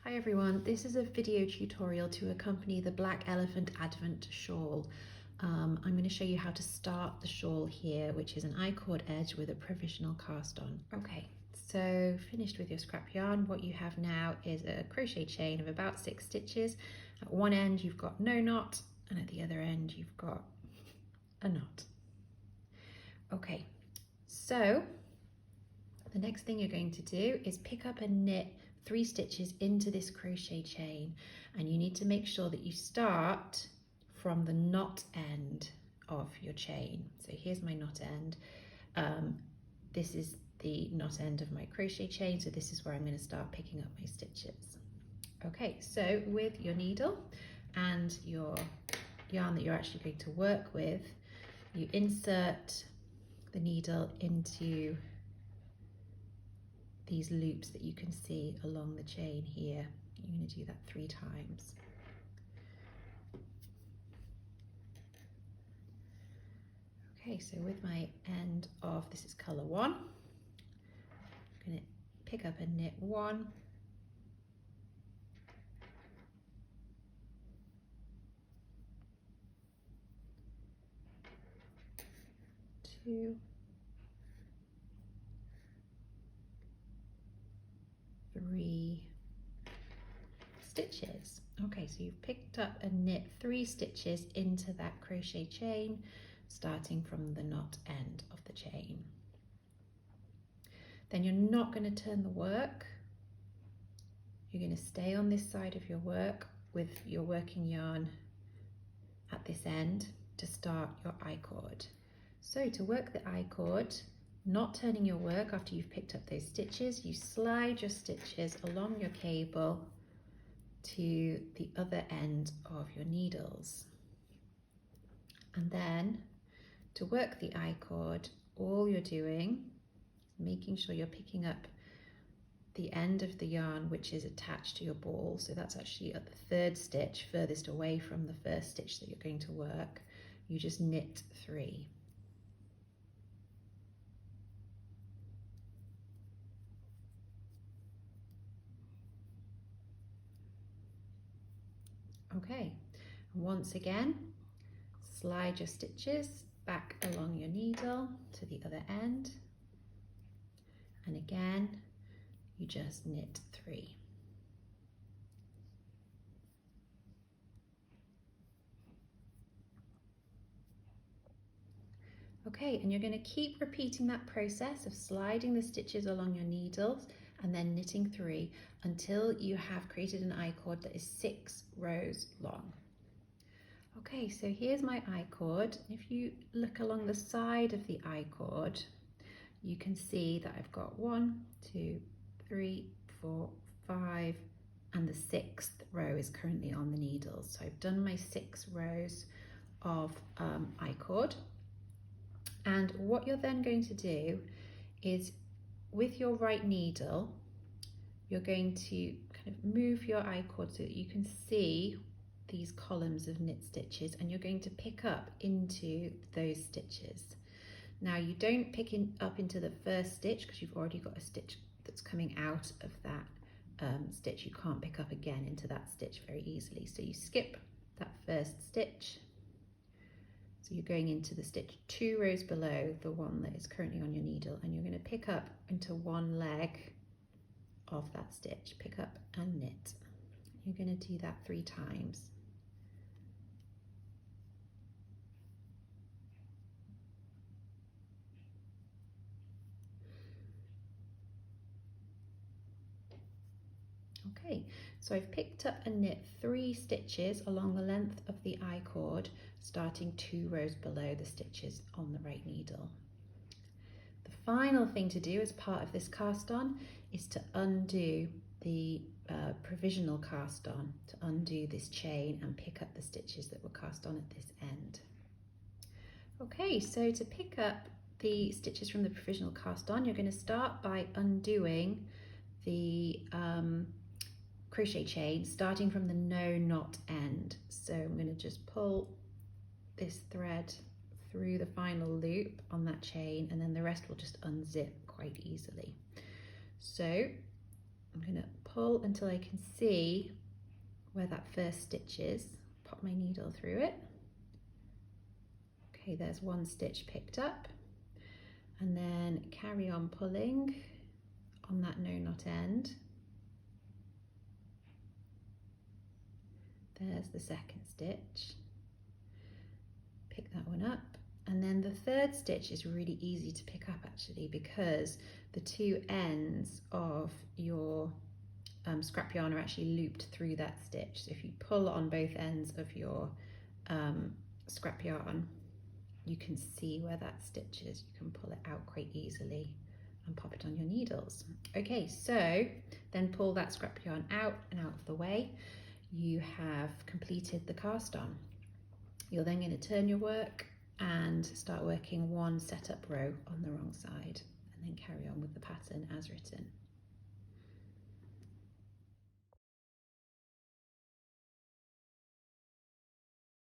Hi everyone, this is a video tutorial to accompany the Black Elephant Advent Shawl. I'm going to show you how to start the shawl here, which is an I-cord edge with a provisional cast on. Okay, so finished with your scrap yarn, what you have now is a crochet chain of about 6 stitches. At one end you've got no knot, and at the other end you've got a knot. Okay, so the next thing you're going to do is pick up and knit 3 stitches into this crochet chain, and you need to make sure that you start from the knot end of your chain. So here's my knot end. This is the knot end of my crochet chain, so this is where I'm going to start picking up my stitches. Okay, so with your needle and your yarn that you're actually going to work with, you insert the needle into these loops that you can see along the chain here. You're going to do that 3 times. Okay, so with my end of, this is colour 1, I'm going to pick up and knit 1, 2, 3 stitches. Okay, so you've picked up and knit 3 stitches into that crochet chain, starting from the knot end of the chain. Then you're not going to turn the work. You're going to stay on this side of your work with your working yarn at this end to start your I-cord. So to work the I-cord, not turning your work after you've picked up those stitches, you slide your stitches along your cable to the other end of your needles. And then to work the I-cord, all you're doing is making sure you're picking up the end of the yarn which is attached to your ball. So that's actually at the 3rd stitch, furthest away from the 1st stitch that you're going to work. You just knit 3. Okay, once again, slide your stitches back along your needle to the other end, and again you just knit 3. Okay, and you're going to keep repeating that process of sliding the stitches along your needles and then knitting 3 until you have created an I-cord that is 6 rows long. Okay, so here's my I-cord. If you look along the side of the I-cord, you can see that I've got 1, 2, 3, 4, 5, and the 6th row is currently on the needles. So I've done my 6 rows of I-cord. And what you're then going to do is, with your right needle, you're going to kind of move your I-cord so that you can see these columns of knit stitches, and you're going to pick up into those stitches. Now you don't pick up into the 1st stitch because you've already got a stitch that's coming out of that stitch. You can't pick up again into that stitch very easily. So you skip that 1st stitch. So you're going into the stitch 2 rows below the one that is currently on your needle, and you're going to pick up into one leg of that stitch, pick up and knit. You're going to do that 3 times. Okay, so I've picked up and knit 3 stitches along the length of the I-cord, starting 2 rows below the stitches on the right needle. The final thing to do as part of this cast on is to undo the provisional cast on, to undo this chain and pick up the stitches that were cast on at this end. Okay, so to pick up the stitches from the provisional cast on, you're going to start by undoing the crochet chain, starting from the no knot end. So I'm going to just pull this thread through the final loop on that chain, and then the rest will just unzip quite easily. So I'm going to pull until I can see where that first stitch is, pop my needle through it. Okay, there's one stitch picked up, and then carry on pulling on that no knot end. There's the second stitch, pick that one up, and then the third stitch is really easy to pick up actually, because the two ends of your scrap yarn are actually looped through that stitch. So if you pull on both ends of your scrap yarn, you can see where that stitch is. You can pull it out quite easily and pop it on your needles. Okay, so then pull that scrap yarn out and out of the way. You have completed the cast on. You're then going to turn your work and start working one setup row on the wrong side, and then carry on with the pattern as written.